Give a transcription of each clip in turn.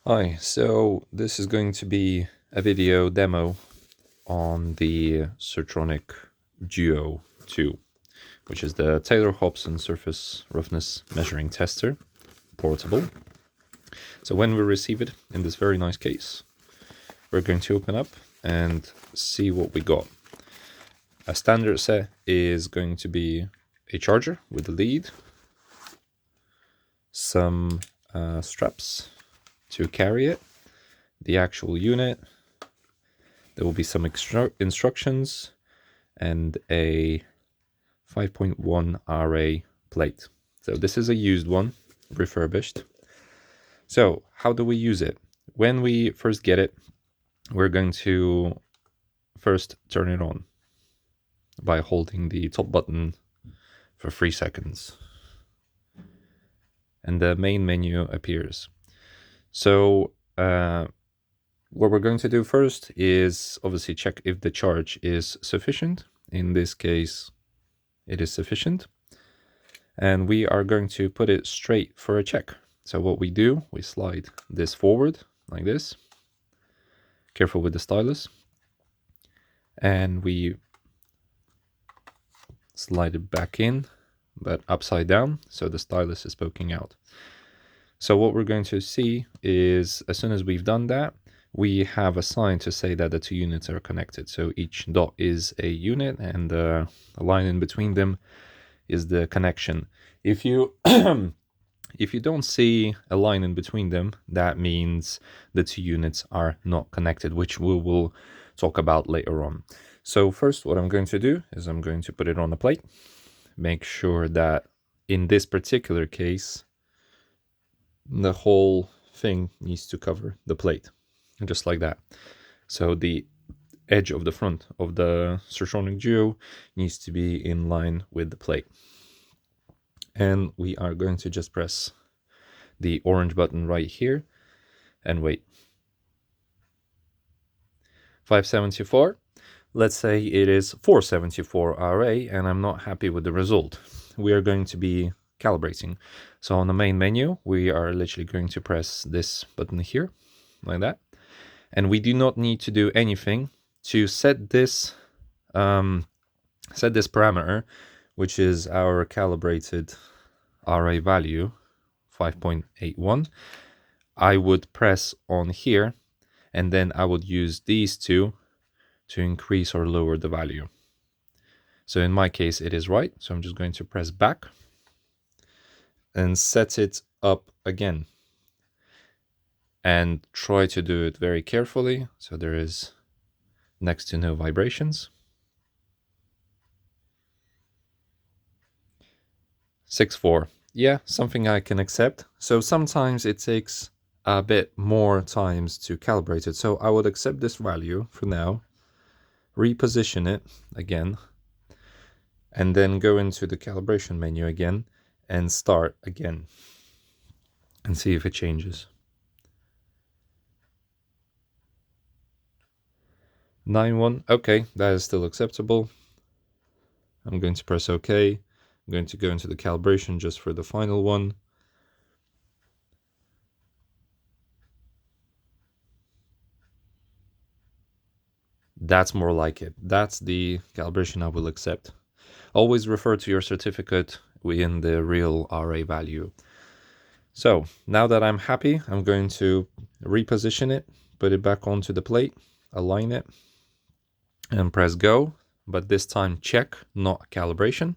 Hi, so this is going to be a video demo on the Surtronic Duo 2, which is the Taylor Hobson surface roughness measuring tester, portable. So when we receive it in this very nice case, we're going to open up and see what we got. A standard set is going to be a charger with a lead, some straps to carry it, the actual unit. There will be some instructions and a 5.1 RA plate. So this is a used one, refurbished. So how do we use it? When we first get it, we're going to first turn it on by holding the top button for 3 seconds. And the main menu appears. So what we're going to do first is obviously check if the charge is sufficient. In this case, it is sufficient. And we are going to put it straight for a check. So what we do, we slide this forward like this. Careful with the stylus. And we slide it back in, but upside down, so the stylus is poking out. So what we're going to see is, as soon as we've done that, we have a sign to say that the two units are connected. So each dot is a unit, and a line in between them is the connection. If you if you don't see a line in between them, that means the two units are not connected, which we will talk about later on. So first, what I'm going to do is I'm going to put it on the plate. Make sure that in this particular case, the whole thing needs to cover the plate, just like that. So the edge of the front of the Surtronic Duo needs to be in line with the plate. And we are going to just press the orange button right here and wait. 574. Let's say it is 474 RA and I'm not happy with the result. We are going to be calibrating. So on the main menu, we are literally going to press this button here, like that. And we do not need to do anything to set this parameter, which is our calibrated RA value, 5.81. I would press on here, and then I would use these two to increase or lower the value. So in my case, it is right. So I'm just going to press back and set it up again. And try to do it very carefully, so there is next to no vibrations. 6.4. Yeah, something I can accept. So sometimes it takes a bit more times to calibrate it. So I would accept this value for now, reposition it again, and then go into the calibration menu again and start again and see if it changes. 9.1. Okay, that is still acceptable. I'm going to press OK. I'm going to go into the calibration just for the final one. That's more like it. That's the calibration I will accept. Always refer to your certificate in the real RA value. So now that I'm happy, I'm going to reposition it, put it back onto the plate, align it, and press go. But this time check, not calibration.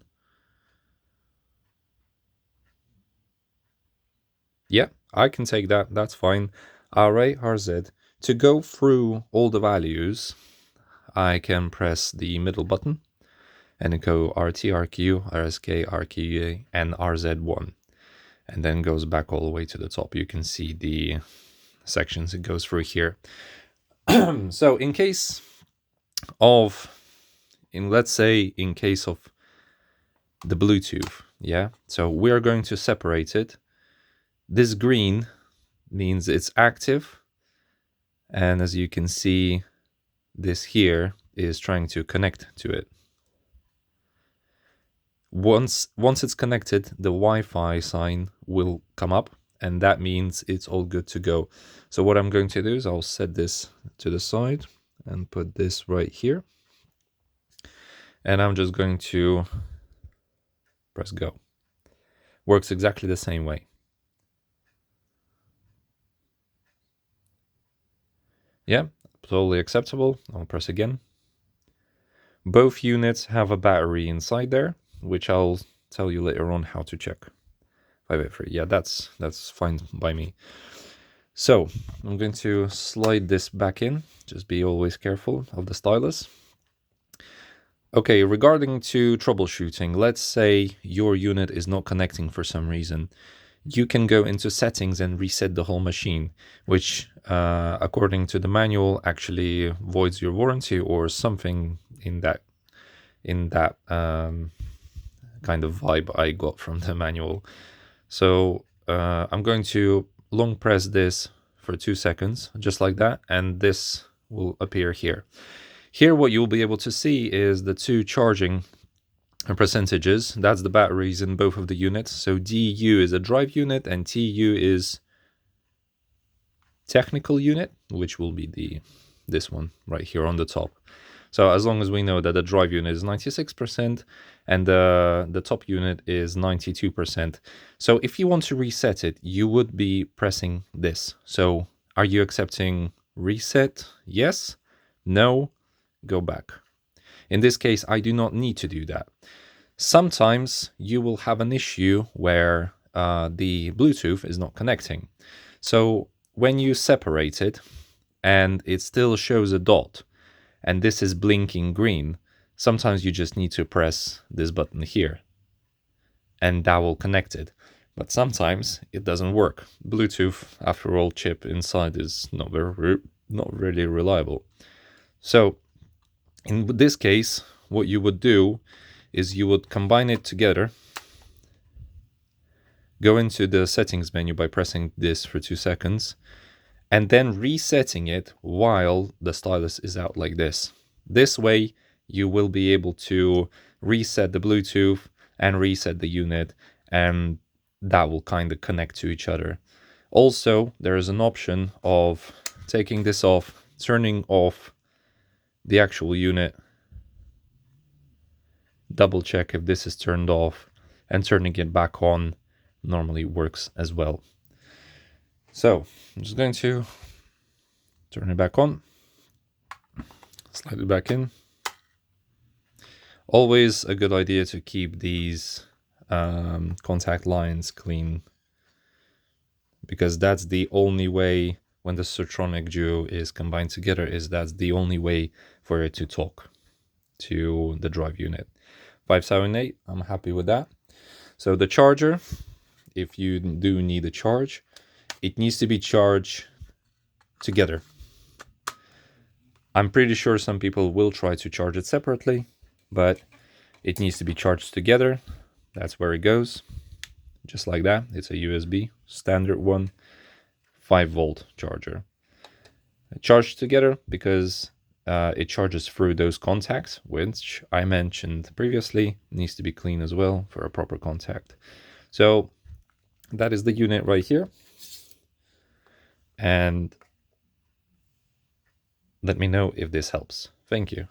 Yeah, I can take that. That's fine. RA, RZ. To go through all the values, I can press the middle button and go RT, RQ, RSK, RQA, and RZ1. And then goes back all the way to the top. You can see the sections it goes through here. So in case of, let's say in case of the Bluetooth, yeah, so we're going to separate it. This green means it's active, and as you can see, this here is trying to connect to it. Once it's connected, the Wi-Fi sign will come up, and that means it's all good to go. So what I'm going to do is I'll set this to the side and put this right here, and I'm just going to press go. Works exactly the same way. Yeah, totally acceptable. I'll press again. Both units have a battery inside there, which I'll tell you later on how to check. 583. Yeah, that's fine by me. So I'm going to slide this back in. Just be always careful of the stylus. Okay, regarding to troubleshooting, let's say your unit is not connecting for some reason. You can go into settings and reset the whole machine, which according to the manual actually voids your warranty or something in that kind of vibe I got from the manual. So I'm going to long press this for 2 seconds, just like that, and this will appear here. Here what you'll be able to see is the two charging percentages. That's the batteries in both of the units. So DU is a drive unit and TU is technical unit, which will be this one right here on the top. So as long as we know that the drive unit is 96% and the top unit is 92%. So if you want to reset it, you would be pressing this. So are you accepting reset? Yes. No. Go back. In this case, I do not need to do that. Sometimes you will have an issue where the Bluetooth is not connecting. So when you separate it and it still shows a dot and this is blinking green, sometimes you just need to press this button here and that will connect it. But sometimes it doesn't work. Bluetooth, after all, chip inside is not really reliable. So in this case, what you would do is you would combine it together, go into the settings menu by pressing this for 2 seconds, and then resetting it while the stylus is out like this. This way, you will be able to reset the Bluetooth and reset the unit, and that will kind of connect to each other. Also, there is an option of taking this off, turning off the actual unit, double check if this is turned off, and turning it back on normally works as well. So I'm just going to turn it back on, slide it back in. Always a good idea to keep these contact lines clean, because that's the only way when the Surtronic Duo is combined together, that's the only way for it to talk to the drive unit. 578, I'm happy with that. So the charger, if you do need a charge, it needs to be charged together. I'm pretty sure some people will try to charge it separately, but it needs to be charged together. That's where it goes, just like that. It's a USB standard one, 5-volt charger. Charged together because it charges through those contacts, which I mentioned previously, needs to be clean as well for a proper contact. So that is the unit right here. And let me know if this helps. Thank you.